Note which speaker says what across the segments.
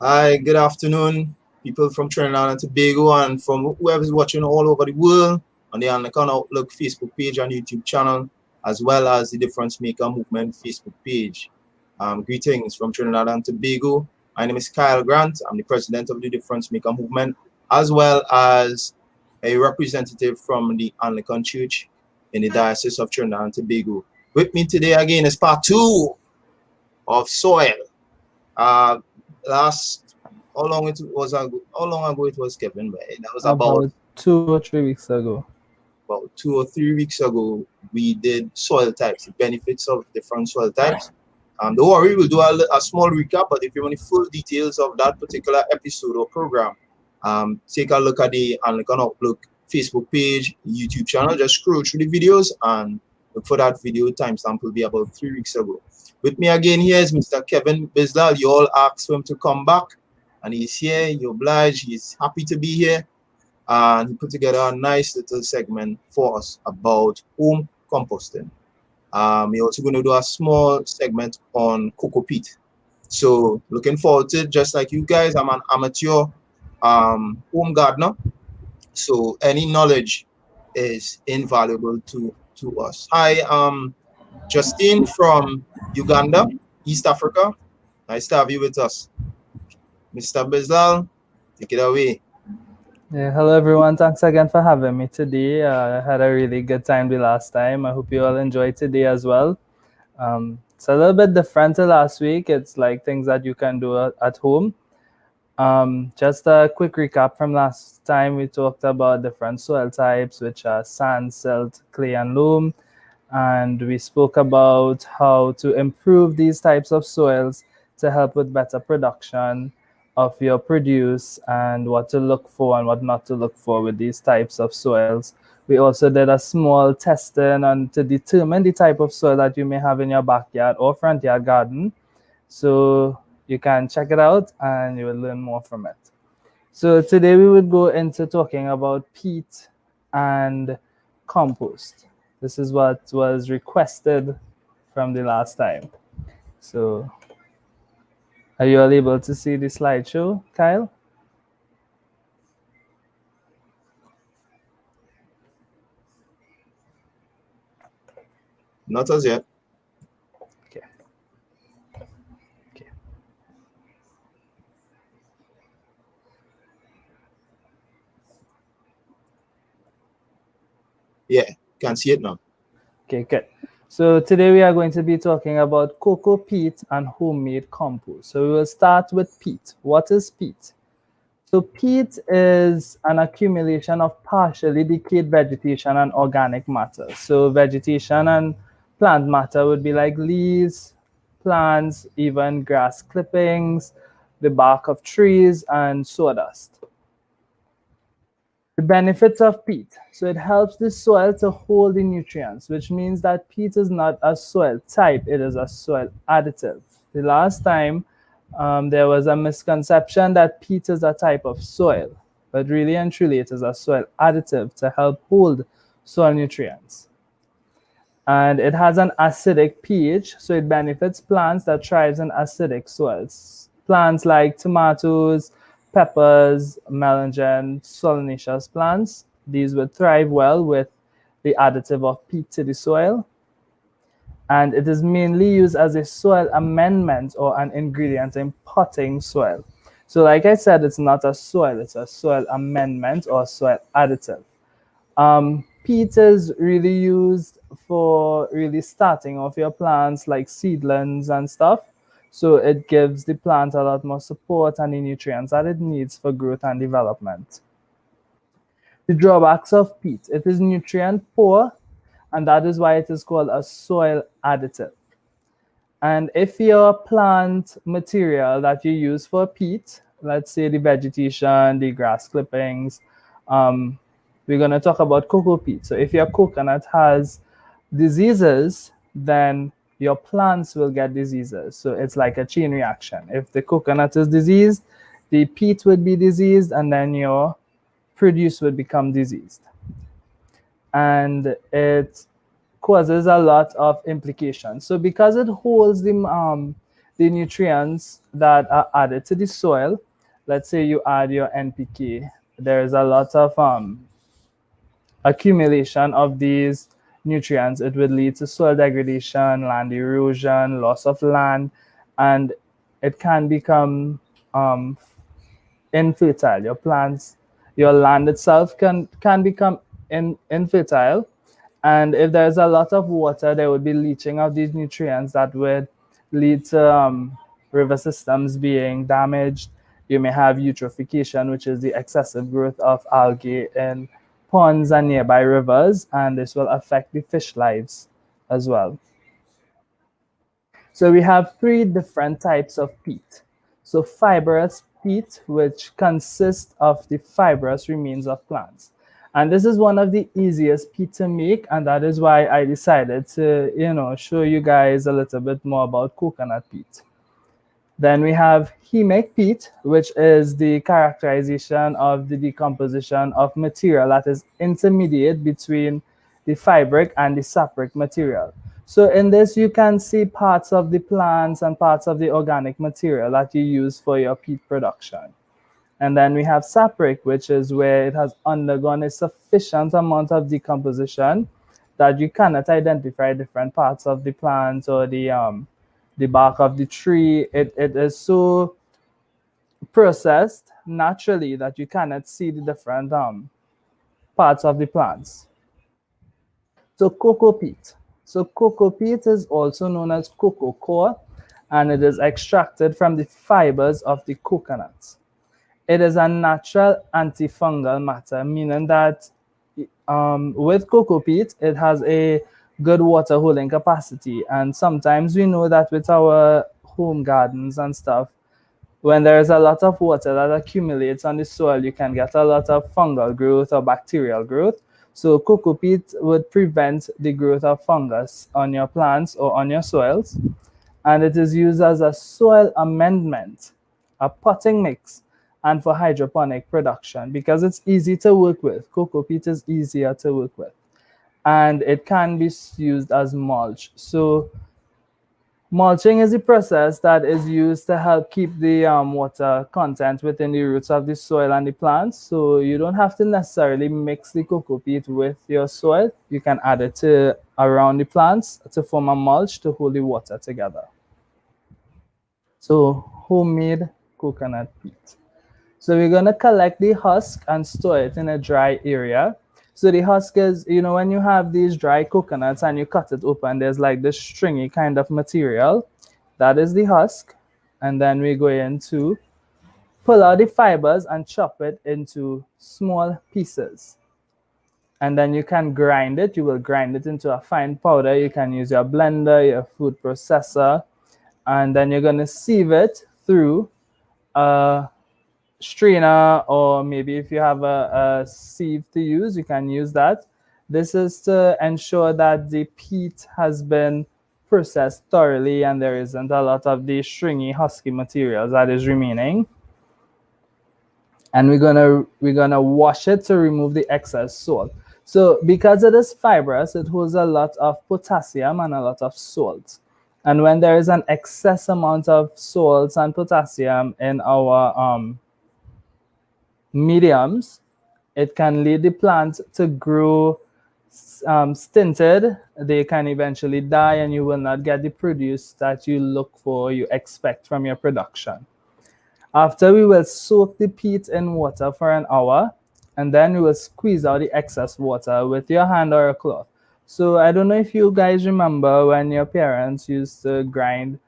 Speaker 1: Hi, good afternoon, people from Trinidad and Tobago and from whoever's watching all over the world on the Anglican Outlook Facebook page and YouTube channel, as well as the Difference Maker Movement Facebook page. Greetings from Trinidad and Tobago. My name is Kyle Grant. I'm the president of the Difference Maker Movement, as well as a representative from the Anglican Church in the Diocese of Trinidad and Tobago. With me today again is part 2 of soil. Last how long ago it was, Kevin? That was about
Speaker 2: 2 or 3 weeks ago.
Speaker 1: About 2 or 3 weeks ago. We did soil types, the benefits of different soil types. Don't worry, we'll do a small recap, but if you want the full details of that particular episode or program, take a look at the Anglican Outlook Facebook page, YouTube channel. Just scroll through the videos and look for that video. Timestamp will be about 3 weeks ago. With me again here is Mr. Kevin Bislal. You all asked for him to come back, and he's here. You're obliged. He's happy to be here. And he put together a nice little segment for us about home composting. We're also going to do a small segment on cocoa peat. So looking forward to it. Just like you guys, I'm an amateur home gardener. So any knowledge is invaluable to us. Hi, Justine from Uganda, East Africa. Nice to have you with us. Mr. Bislal, take it away.
Speaker 2: Yeah, hello everyone. Thanks again for having me today. I had a really good time the last time. I hope you all enjoyed today as well. It's a little bit different to last week. It's like things that you can do at home. Just a quick recap from last time. We talked about different soil types, which are sand, silt, clay, and loam. And we spoke about how to improve these types of soils to help with better production of your produce and what to look for and what not to look for with these types of soils. We also did a small testing on to determine the type of soil that you may have in your backyard or front yard garden. So you can check it out and you will learn more from it. So today we would go into talking about peat and compost. This is what was requested from the last time. So are you all able to see the slideshow, Kyle?
Speaker 1: Not as yet.
Speaker 2: Okay. Okay.
Speaker 1: Yeah, can see it now.
Speaker 2: Okay, good. So today we are going to be talking about cocoa peat and homemade compost. So we will start with peat. What is peat? So peat is an accumulation of partially decayed vegetation and organic matter. So vegetation and plant matter would be like leaves, plants, even grass clippings, the bark of trees, and sawdust. The benefits of peat. So it helps the soil to hold the nutrients, which means that peat is not a soil type, it is a soil additive. The last time there was a misconception that peat is a type of soil, but really and truly it is a soil additive to help hold soil nutrients. And it has an acidic pH, so it benefits plants that thrive in acidic soils. Plants like tomatoes, peppers, melon, solanaceous plants, these would thrive well with the additive of peat to the soil. And it is mainly used as a soil amendment or an ingredient in potting soil. So like I said, it's not a soil, it's a soil amendment or soil additive. Peat is really used for really starting off your plants like seedlings and stuff. So it gives the plant a lot more support and the nutrients that it needs for growth and development. The drawbacks of peat: it is nutrient poor, and that is why it is called a soil additive. And if your plant material that you use for peat, let's say the vegetation, the grass clippings, we're going to talk about cocoa peat. So if your coconut has diseases, then your plants will get diseases. So it's like a chain reaction. If the coconut is diseased, the peat would be diseased, and then your produce would become diseased. And it causes a lot of implications. So because it holds the the nutrients that are added to the soil. Let's say you add your NPK, there's a lot of accumulation of these nutrients. It would lead to soil degradation, land erosion, loss of land, and it can become um, infertile. Your plants, your land itself can become infertile. And if there's a lot of water, there would be leaching of these nutrients that would lead to river systems being damaged. You may have eutrophication, which is the excessive growth of algae in ponds and nearby rivers, and this will affect the fish lives as well. So we have three different types of peat. So fibrous peat, which consists of the fibrous remains of plants. And this is one of the easiest peat to make, and that is why I decided to, show you guys a little bit more about coconut peat. Then we have HEMIC peat, which is the characterization of the decomposition of material that is intermediate between the fibric and the sapric material. So in this, you can see parts of the plants and parts of the organic material that you use for your peat production. And then we have sapric, which is where it has undergone a sufficient amount of decomposition that you cannot identify different parts of the plant or the bark of the tree. It is so processed naturally that you cannot see the different parts of the plants. So cocoa peat. So cocoa peat is also known as cocoa coir, and it is extracted from the fibers of the coconuts. It is a natural antifungal matter, meaning that with cocoa peat, it has a good water holding capacity. And sometimes we know that with our home gardens and stuff, when there is a lot of water that accumulates on the soil, you can get a lot of fungal growth or bacterial growth. So cocoa peat would prevent the growth of fungus on your plants or on your soils. And it is used as a soil amendment, a potting mix, and for hydroponic production because it's easy to work with. Cocoa peat is easier to work with. And it can be used as mulch. So mulching is a process that is used to help keep the water content within the roots of the soil and the plants. So you don't have to necessarily mix the cocoa peat with your soil. You can add it to around the plants to form a mulch to hold the water together. So homemade coconut peat. So we're gonna collect the husk and store it in a dry area. So the husk is, when you have these dry coconuts and you cut it open, there's like this stringy kind of material. That is the husk. And then we're going to pull out the fibers and chop it into small pieces. And then you can grind it. You will grind it into a fine powder. You can use your blender, your food processor, and then you're gonna sieve it through a strainer, or maybe if you have a sieve to use, you can use that. This is to ensure that the peat has been processed thoroughly and there isn't a lot of the stringy, husky materials that is remaining. And we're gonna wash it to remove the excess salt. So because it is fibrous, it holds a lot of potassium and a lot of salt. And when there is an excess amount of salts and potassium in our mediums, it can lead the plant to grow stinted. They can eventually die and you will not get the produce that you look for, you expect from your production. After, we will soak the peat in water for an hour, and then we will squeeze out the excess water with your hand or a cloth. So I don't know if you guys remember when your parents used to grind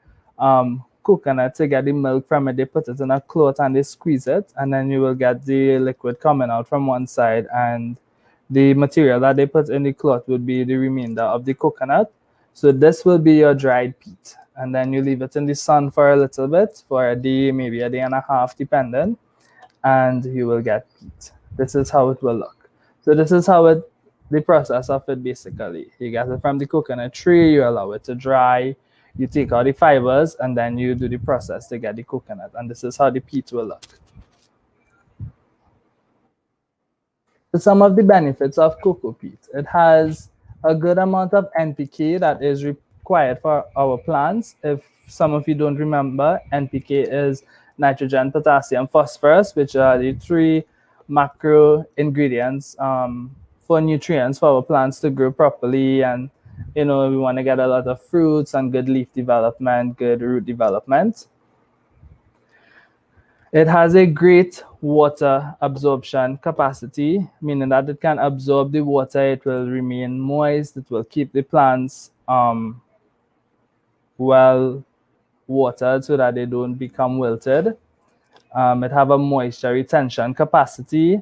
Speaker 2: coconut to get the milk from it. They put it in a cloth and they squeeze it, and then you will get the liquid coming out from one side, and the material that they put in the cloth would be the remainder of the coconut. So this will be your dried peat. And then you leave it in the sun for a little bit, for a day, maybe a day and a half, depending, and you will get peat. This is how it will look. So this is how the process of it basically. You get it from the coconut tree, you allow it to dry, you take out the fibers, and then you do the process to get the coconut. And this is how the peat will look. So some of the benefits of cocoa peat. It has a good amount of NPK that is required for our plants. If some of you don't remember, NPK is nitrogen, potassium, phosphorus, which are the three macro ingredients for nutrients for our plants to grow properly. And we want to get a lot of fruits and good leaf development, good root development. It has a great water absorption capacity, meaning that it can absorb the water, it will remain moist, it will keep the plants well watered so that they don't become wilted. It have a moisture retention capacity,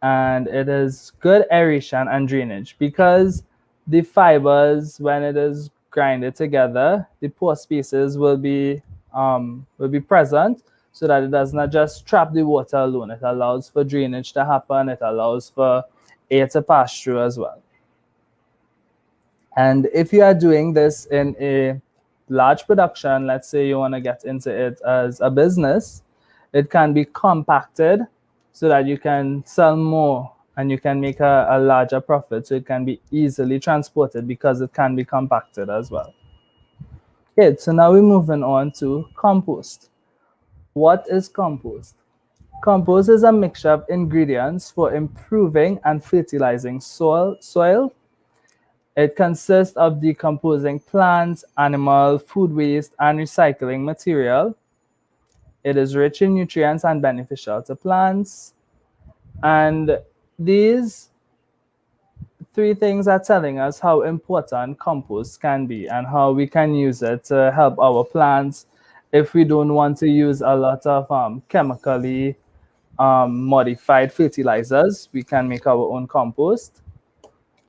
Speaker 2: and it is good aeration and drainage because the fibers, when it is grinded together, the pore spaces will be present so that it does not just trap the water alone. It allows for drainage to happen. It allows for air to pass through as well. And if you are doing this in a large production, let's say you want to get into it as a business, it can be compacted so that you can sell more and you can make a larger profit. So it can be easily transported because it can be compacted as well. Okay, so now we're moving on to compost. What is compost? Compost is a mixture of ingredients for improving and fertilizing soil. It consists of decomposing plants, animal, food waste, and recycling material. It is rich in nutrients and beneficial to plants. And these three things are telling us how important compost can be and how we can use it to help our plants if we don't want to use a lot of chemically modified fertilizers. We can make our own compost.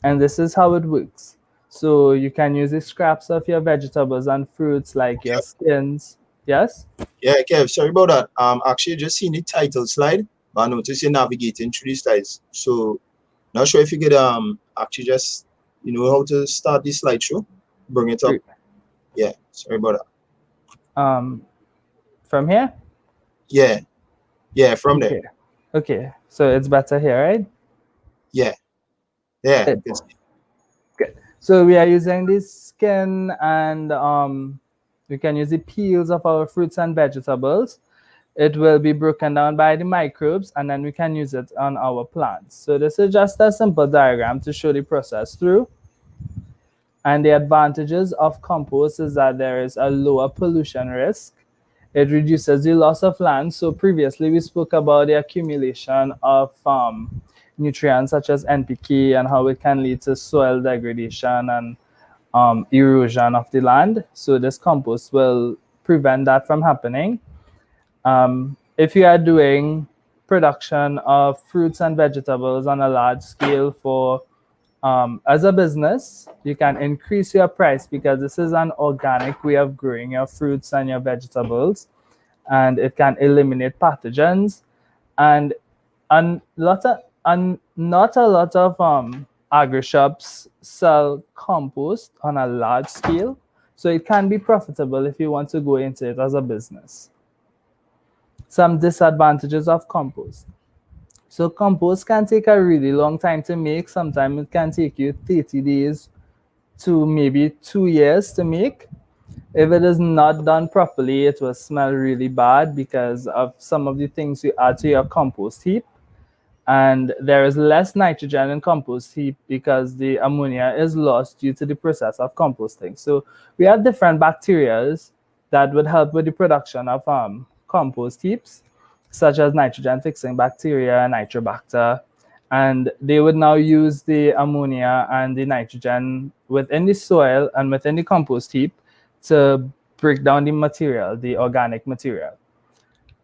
Speaker 2: And this is how it works. So you can use the scraps of your vegetables and fruits like your skins. Yes?
Speaker 1: Yeah, Kev, sorry about that. Actually, just seen the title slide, but I noticed you're navigating through the slides. So, not sure if you could actually just how to start this slideshow, bring it up. Yeah, sorry about
Speaker 2: that. From here?
Speaker 1: Yeah, from there.
Speaker 2: Okay, so it's better here, right?
Speaker 1: Yeah.
Speaker 2: Good. So we are using this skin, and we can use the peels of our fruits and vegetables. It will be broken down by the microbes, and then we can use it on our plants. So this is just a simple diagram to show the process through. And the advantages of compost is that there is a lower pollution risk. It reduces the loss of land. So previously we spoke about the accumulation of nutrients such as NPK and how it can lead to soil degradation and erosion of the land. So this compost will prevent that from happening. If you are doing production of fruits and vegetables on a large scale for as a business, you can increase your price because this is an organic way of growing your fruits and your vegetables, and it can eliminate pathogens. And not a lot of agri shops sell compost on a large scale, so it can be profitable if you want to go into it as a business. Some disadvantages of compost. So compost can take a really long time to make. Sometimes it can take you 30 days to maybe 2 years to make. If it is not done properly, it will smell really bad because of some of the things you add to your compost heap. And there is less nitrogen in compost heap because the ammonia is lost due to the process of composting. So we have different bacteria that would help with the production of compost heaps, such as nitrogen-fixing bacteria, nitrobacter, and they would now use the ammonia and the nitrogen within the soil and within the compost heap to break down the material, the organic material.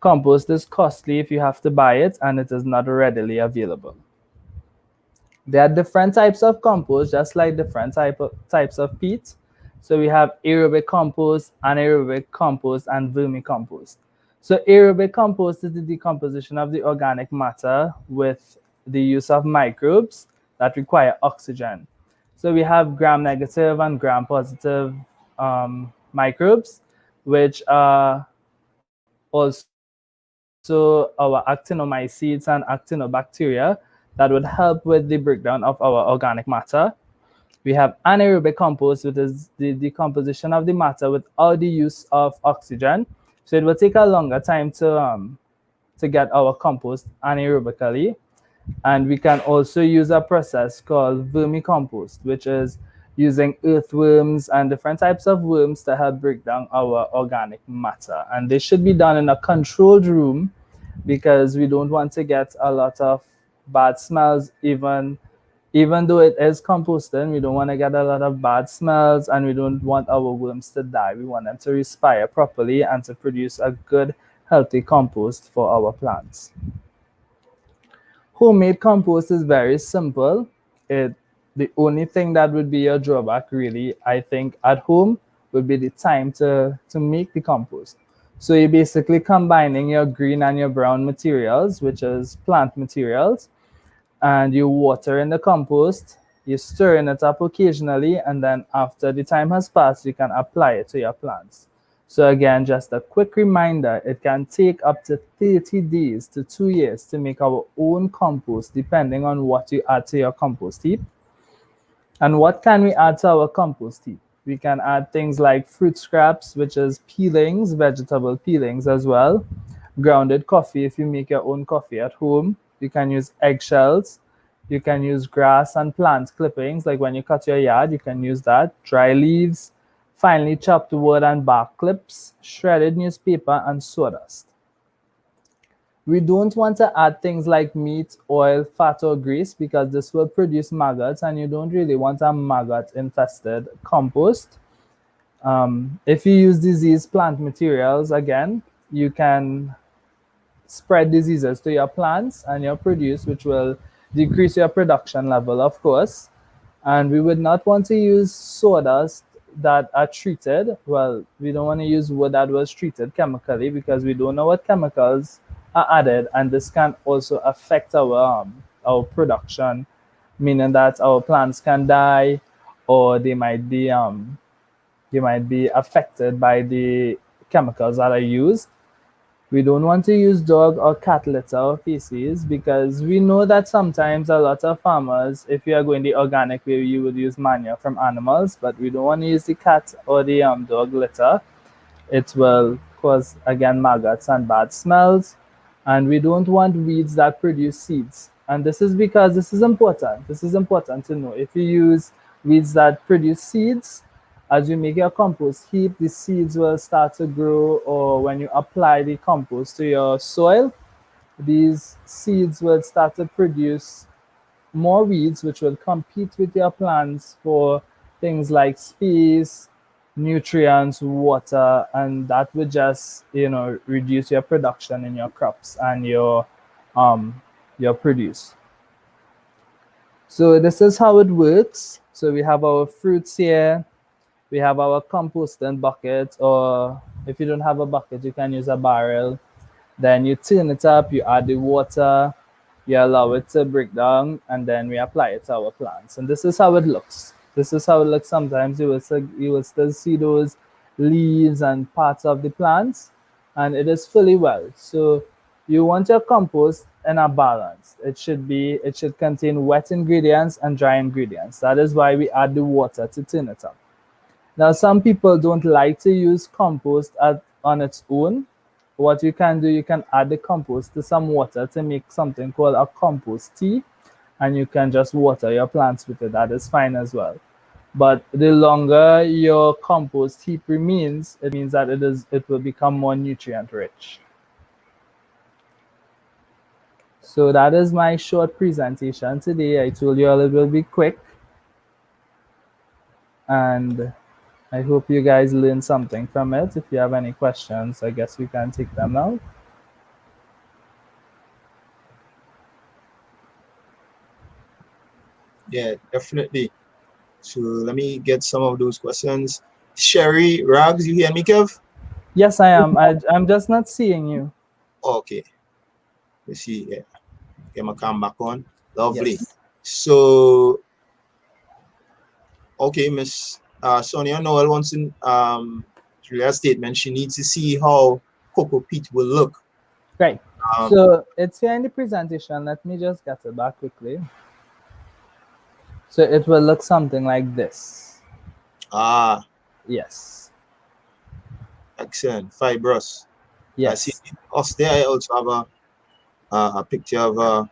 Speaker 2: Compost is costly if you have to buy it, and it is not readily available. There are different types of compost, just like different types of peat. So we have aerobic compost, anaerobic compost, and vermicompost. So aerobic compost is the decomposition of the organic matter with the use of microbes that require oxygen. So we have gram-negative and gram-positive microbes, which are also our actinomycetes and actinobacteria that would help with the breakdown of our organic matter. We have anaerobic compost, which is the decomposition of the matter without the use of oxygen. So it will take a longer time to get our compost anaerobically. And we can also use a process called vermicompost, which is using earthworms and different types of worms to help break down our organic matter. And this should be done in a controlled room because we don't want to get a lot of bad smells. Even though it is composting, we don't want to get a lot of bad smells, and we don't want our worms to die. We want them to respire properly and to produce a good, healthy compost for our plants. Homemade compost is very simple. The only thing that would be a drawback, really, I think, at home would be the time to make the compost. So you're basically combining your green and your brown materials, which is plant materials, and you water in the compost, you stir it up occasionally, and then after the time has passed, you can apply it to your plants. So again, just a quick reminder, it can take up to 30 days to 2 years to make our own compost, depending on what you add to your compost heap. And what can we add to our compost heap? We can add things like fruit scraps, which is peelings, vegetable peelings as well. Grounded coffee, if you make your own coffee at home. You can use eggshells. You can use grass and plant clippings, like when you cut your yard, you can use that. Dry leaves, finely chopped wood and bark clips, shredded newspaper, and sawdust. We don't want to add things like meat, oil, fat, or grease because this will produce maggots, and you don't really want a maggot-infested compost. If you use diseased plant materials, again, you can spread diseases to your plants and your produce, which will decrease your production level, of course. And we would not want to use sawdust that are treated. Well, we don't want to use wood that was treated chemically because we don't know what chemicals are added, and this can also affect our production, meaning that our plants can die, or they might be affected by the chemicals that are used. We don't want to use dog or cat litter or feces because we know that sometimes a lot of farmers, if you are going the organic way, you would use manure from animals, but we don't want to use the cat or the dog litter. It will cause, again, maggots and bad smells. And we don't want weeds that produce seeds. And this is because this is important. This is important to know. If you use weeds that produce seeds, as you make your compost heap, the seeds will start to grow, or when you apply the compost to your soil, these seeds will start to produce more weeds, which will compete with your plants for things like space, nutrients, water, and that would just, reduce your production in your crops and your produce. So this is how it works. So we have our fruits here. We have our composting bucket, or if you don't have a bucket, you can use a barrel. Then you turn it up, you add the water, you allow it to break down, and then we apply it to our plants. And this is how it looks. This is how it looks. Sometimes you will still see those leaves and parts of the plants, and it is fully well. So you want your compost in a balance. It should contain wet ingredients and dry ingredients. That is why we add the water to turn it up. Now, some people don't like to use compost on its own. What you can do, you can add the compost to some water to make something called a compost tea, and you can just water your plants with it. That is fine as well. But the longer your compost heap remains, it means that it will become more nutrient rich. So that is my short presentation today. I told you all it will be quick, and I hope you guys learned something from it. If you have any questions, I guess we can take them now.
Speaker 1: Yeah, definitely. So let me get some of those questions. Sherry, Rags, you hear me, Kev?
Speaker 2: Yes, I am. I'm just not seeing you.
Speaker 1: Okay. Let's see. Yeah. Get my cam back on. Lovely.
Speaker 2: Yes.
Speaker 1: So, okay, Miss Sonia Noel wants to really a statement. She needs to see how cocoa peat will look.
Speaker 2: Great. So it's here in the presentation. Let me just get it back quickly. So it will look something like this.
Speaker 1: Ah,
Speaker 2: Yes.
Speaker 1: excellent. Fibrous. I see
Speaker 2: Yes.
Speaker 1: us there. I also have a picture of a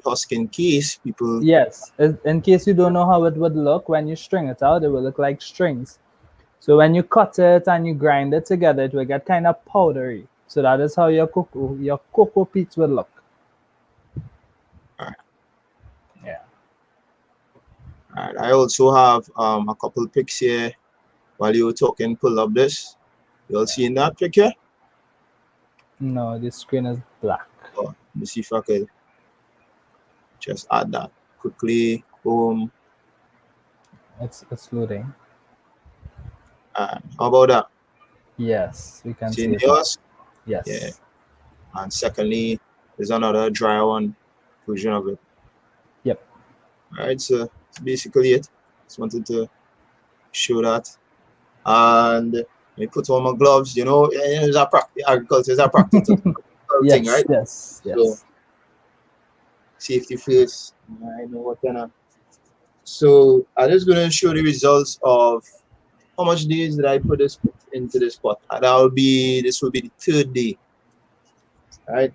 Speaker 1: husking case. People.
Speaker 2: Yes. In case you don't know how it would look when you string it out, it will look like strings. So when you cut it and you grind it together, it will get kind of powdery. So that is how your cocoa peats will look.
Speaker 1: All right.
Speaker 2: Yeah.
Speaker 1: All right. I also have a couple pics here. While you were talking, pull up this. You all see in that picture?
Speaker 2: No, the screen is black.
Speaker 1: Oh, let me see if I could just add that quickly. Boom.
Speaker 2: It's loading.
Speaker 1: How about that?
Speaker 2: Yes, we can
Speaker 1: See
Speaker 2: see
Speaker 1: in
Speaker 2: it now.
Speaker 1: yours?
Speaker 2: Yes.
Speaker 1: Yeah. And secondly, there's another dry one version of it.
Speaker 2: Yep.
Speaker 1: All right, so that's basically it. Just wanted to show that. And I put on my gloves, it's a agriculture is a practical thing,
Speaker 2: Yes,
Speaker 1: right?
Speaker 2: yes,
Speaker 1: So
Speaker 2: yes.
Speaker 1: safety first. I know what kind of. So I'm just gonna show the results of how much days did I put this into this pot. And this will be the third day. Right?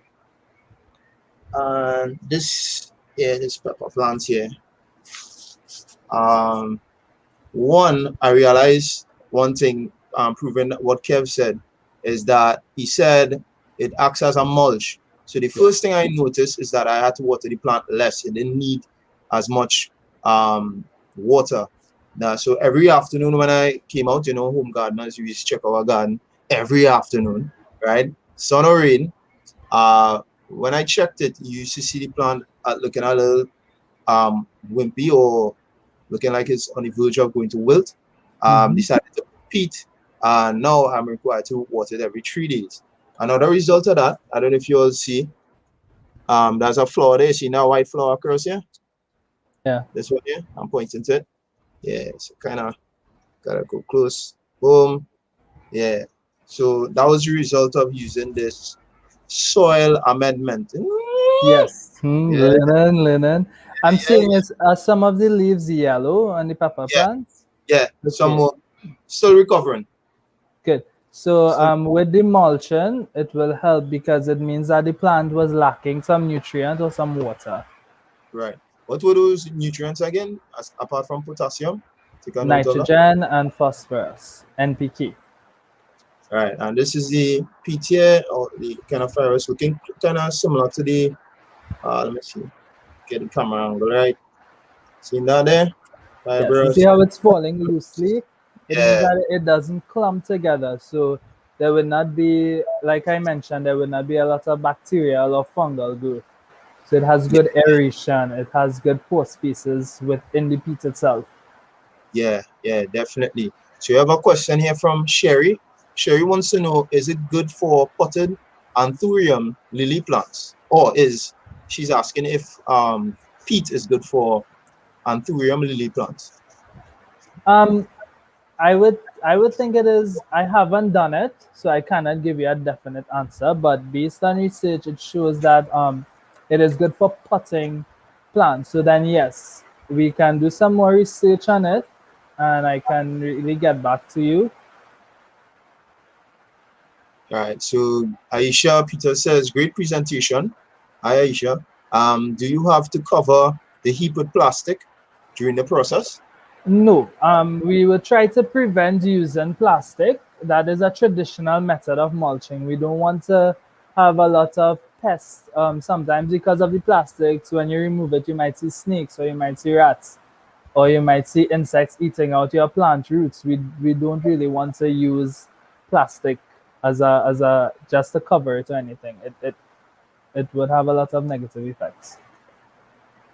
Speaker 1: And this pepper plants here. I realized one thing, proving what Kev said, is that he said it acts as a mulch. So the first thing I noticed is that I had to water the plant less. It didn't need as much water. Now, so every afternoon when I came out, home gardeners, we used to check our garden every afternoon, right? Sun or rain. When I checked it, you used to see the plant looking a little wimpy or looking like it's on the verge of going to wilt. Decided to put peat, and now I'm required to water it every 3 days. Another result of that, I don't know if you all see, there's a flower there. See now white flower across here?
Speaker 2: Yeah.
Speaker 1: This one here, I'm pointing to it. Yeah, so kind of gotta go close. Boom. Yeah. So that was the result of using this soil amendment.
Speaker 2: Yes.
Speaker 1: Yeah,
Speaker 2: Linen. I'm
Speaker 1: yeah,
Speaker 2: seeing is some of the leaves yellow on the pepper
Speaker 1: yeah,
Speaker 2: plants.
Speaker 1: yeah. Some
Speaker 2: Okay.
Speaker 1: more still recovering.
Speaker 2: Good. So
Speaker 1: Still,
Speaker 2: with the mulching, it will help because it means that the plant was lacking some nutrient or some water.
Speaker 1: right. What were those nutrients again, apart from potassium? Take a note of that.
Speaker 2: Nitrogen and phosphorus, NPK.
Speaker 1: Right, and this is the PTA or the kind of virus looking kind of similar to the, let me see, get the camera angle right. See that there?
Speaker 2: Yes, you see
Speaker 1: Fibrous.
Speaker 2: how it's falling loosely? It means
Speaker 1: Yeah,
Speaker 2: that it doesn't clump together. So there will not be, like I mentioned, there will not be a lot of bacterial or fungal growth. So it has good aeration, it has good pore spaces within the peat itself.
Speaker 1: yeah, definitely. So you have a question here from Sherry. Sherry wants to know, is it good for potted anthurium lily plants? Or she's asking if peat is good for anthurium lily plants?
Speaker 2: Um, I would think it is. I haven't done it, so I cannot give you a definite answer. But based on research, it shows that it is good for potting plants. So then, yes, we can do some more research on it, and I can really get back to you.
Speaker 1: All right, so Aisha Peter says, great presentation. Hi Aisha. Do you have to cover the heap with plastic during the process?
Speaker 2: No, we will try to prevent using plastic. That is a traditional method of mulching. We don't want to have a lot of pests. Sometimes because of the plastics, when you remove it, you might see snakes or you might see rats or you might see insects eating out your plant roots. We don't really want to use plastic as a just to cover it or anything. It would have a lot of negative effects.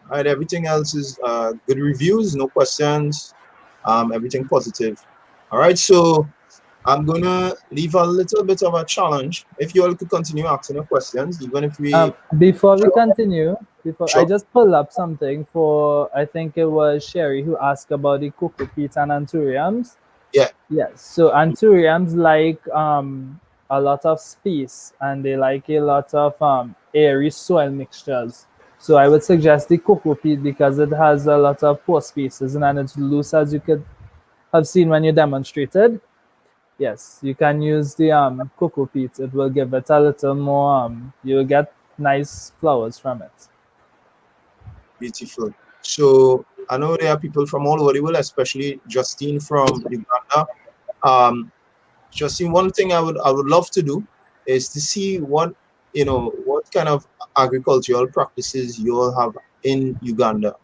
Speaker 1: All right, everything else is good reviews, no questions, everything positive. All right, so I'm gonna leave a little bit of a challenge. If you all could continue asking your questions, even if we
Speaker 2: Before we continue, before I
Speaker 1: sure,
Speaker 2: just pull up something for I think it was Sherry who asked about the cocoa peat and anthuriums.
Speaker 1: yeah,
Speaker 2: Yes, so anthuriums like a lot of space and they like a lot of airy soil mixtures. So I would suggest the cocoa peat because it has a lot of pore spaces and it's loose, as you could have seen when you demonstrated. Yes, you can use the cocoa peat. It will give it a little more. You'll get nice flowers from it.
Speaker 1: Beautiful. So I know there are people from all over the world, especially Justine from Uganda. Um, Justine, one thing I would love to do is to see what kind of agricultural practices you all have in Uganda.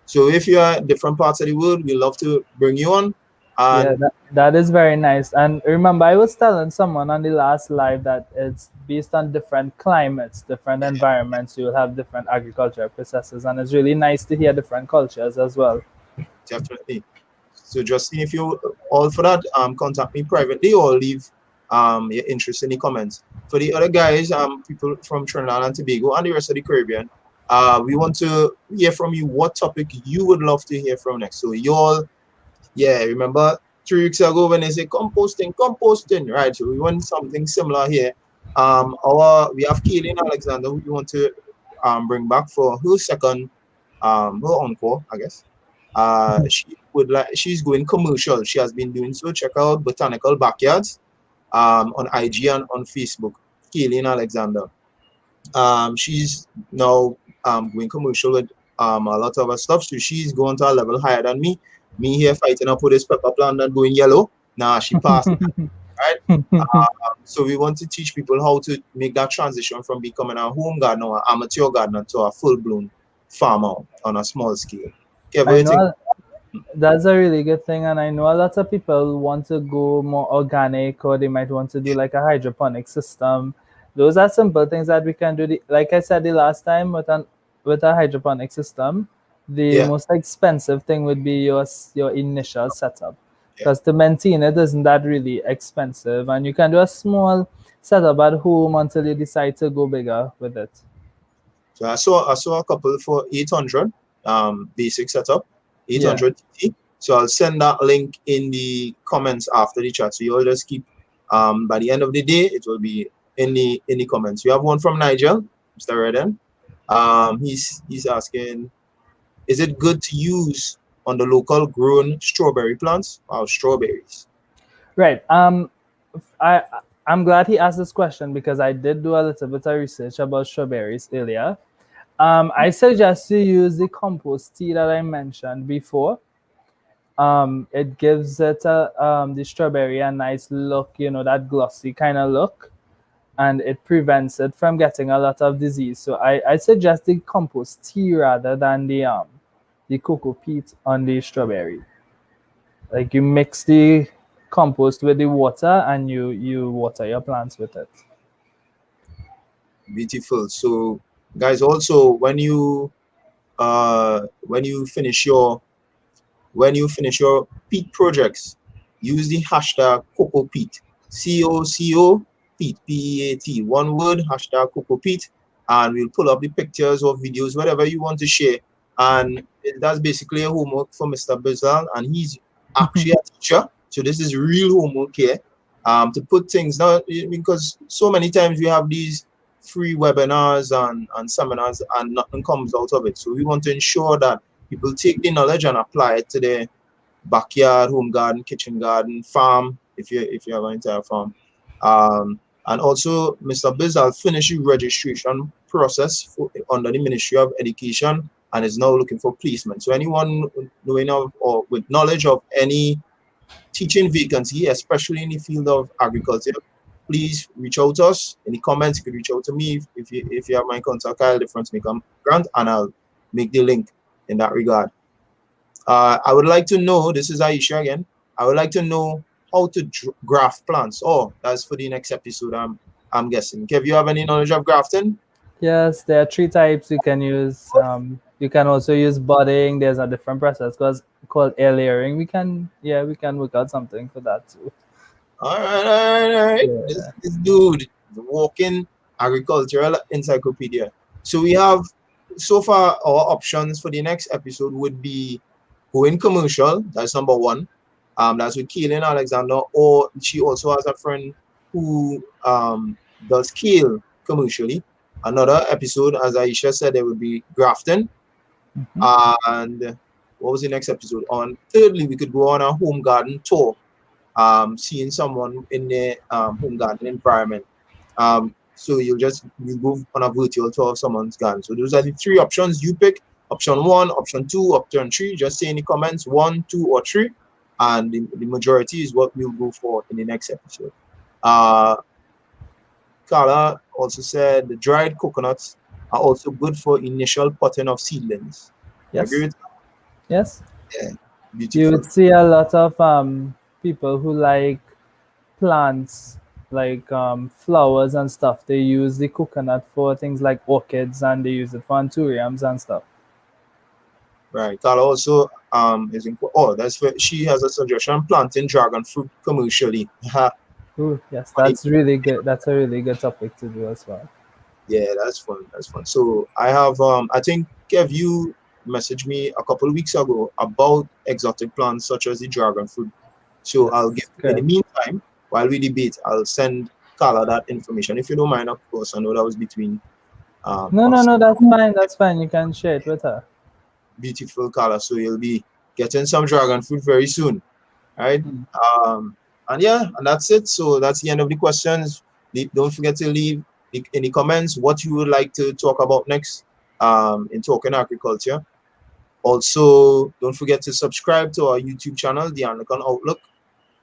Speaker 1: So if you are in different parts of the world, we love to bring you on.
Speaker 2: Yeah,
Speaker 1: And
Speaker 2: that is very nice. And remember, I was telling someone on the last live that it's based on different climates, different environments. You'll have different agricultural processes, and it's really nice to hear different cultures as well.
Speaker 1: definitely. So Justine, if you're all for that, contact me privately or leave your interest in the comments. For the other guys, people from Trinidad and Tobago and the rest of the Caribbean, we want to hear from you what topic you would love to hear from next. So you all, yeah, remember 3 weeks ago when they say composting, right? So we want something similar here. We have Kaylin Alexander who we want to bring back for her second her encore, I guess. She's going commercial. She has been doing so. Check out Botanical Backyards on IG and on Facebook. Kaylin Alexander. She's now going commercial with a lot of her stuff. So she's going to a level higher than me. Me here fighting up with this pepper plant and going yellow. Nah, she passed it, right? So we want to teach people how to make that transition from becoming a home gardener or amateur gardener to a full-blown farmer on a small scale. Okay, what do
Speaker 2: I
Speaker 1: you think?
Speaker 2: know that's a really good thing, and I know a lot of people want to go more organic, or they might want to do like a hydroponic system. Those are simple things that we can do. Like I said the last time, with a hydroponic system, the
Speaker 1: Yeah,
Speaker 2: most expensive thing would be your initial setup,
Speaker 1: yeah.
Speaker 2: because to maintain it isn't that really expensive, and you can do a small setup at home until you decide to go bigger with it.
Speaker 1: So I saw a couple for 800 basic setup,
Speaker 2: Yeah.
Speaker 1: 800 TT. So I'll send that link in the comments after the chat. So you'll just keep by the end of the day it will be in the comments. We have one from Nigel, Mr. Redden. He's asking, is it good to use on the local grown strawberry plants? Wow, strawberries.
Speaker 2: Right. I I'm glad he asked this question because I did do a little bit of research about strawberries earlier. I suggest you use the compost tea that I mentioned before. It gives the strawberry a nice look, that glossy kind of look, and it prevents it from getting a lot of disease. So I suggest the compost tea rather than the cocoa peat on the strawberry. Like you mix the compost with the water and you water your plants with it.
Speaker 1: Beautiful. So guys, also when you finish your peat projects, use the hashtag CocoPeat. COCO Peat, PEAT. One word, hashtag CocoPeat. And we'll pull up the pictures or videos, whatever you want to share. And that's basically a homework for Mr. Bislal. And he's actually a teacher. So this is real homework here. To put things now, because so many times we have these free webinars and seminars and nothing comes out of it. So we want to ensure that people take the knowledge and apply it to their backyard, home garden, kitchen garden, farm, if you have an entire farm. And also, Mr. Biz has finished the registration process under the Ministry of Education and is now looking for placement. So anyone knowing of or with knowledge of any teaching vacancy, especially in the field of agriculture, please reach out to us. In the comments, you could reach out to me if you have my contact. I'll difference make a grant and I'll make the link in that regard. I would like to know, this is Aisha again, I would like to know how to graft plants. Oh, that's for the next episode, I'm guessing. Kev, you have any knowledge of grafting?
Speaker 2: Yes, there are three types you can use. You can also use budding. There's a different process called air layering. We can work out something for that too.
Speaker 1: All right. This,
Speaker 2: Yeah.
Speaker 1: this dude, the walking agricultural encyclopedia. So we have, so far, our options for the next episode would be going commercial. That's number one. That's with Kaylin Alexander, or she also has a friend who does kale commercially. another episode, as Aisha said, there will be grafting. And what was the next episode? On thirdly, we could go on a home garden tour, seeing someone in the home garden environment. So you go on a virtual tour of someone's garden. So those are the three options you pick. Option 1, option 2, option 3. Just say in the comments 1, 2, or 3, and the majority is what we'll go for in the next episode. Carla also said the dried coconuts are also good for initial potting of seedlings. You agree
Speaker 2: Yes.
Speaker 1: with that?
Speaker 2: Yes.
Speaker 1: Yeah,
Speaker 2: You
Speaker 1: beautiful.
Speaker 2: would see a lot of people who like plants, like flowers and stuff. They use the coconut for things like orchids, and they use it for anthuriums and stuff.
Speaker 1: Right. Carla also oh, she has a suggestion: planting dragon fruit commercially.
Speaker 2: Ooh, yes,
Speaker 1: Funny.
Speaker 2: that's really good. That's a really good topic to do as well.
Speaker 1: Yeah, that's fun. That's fun. So I have I think Kev, you messaged me a couple of weeks ago about exotic plants such as the dragon fruit. So I'll give
Speaker 2: Yes,
Speaker 1: in the
Speaker 2: good.
Speaker 1: meantime, while we debate, I'll send Carla that information. If you don't mind, of course. I know that was between
Speaker 2: No, no,
Speaker 1: us.
Speaker 2: no, that's fine. That's fine. You can share it with her.
Speaker 1: Beautiful Carla. So you'll be getting some dragon fruit very soon. Right?
Speaker 2: Mm.
Speaker 1: And yeah, and that's it. So that's the end of the questions. Don't forget to leave in the comments what you would like to talk about next in Talking Agriculture. Also, don't forget to subscribe to our YouTube channel, The Anglican Outlook.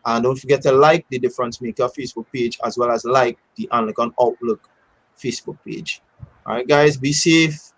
Speaker 1: And don't forget to like the Difference Maker Facebook page, as well as like the Anglican Outlook Facebook page. All right, guys, be safe.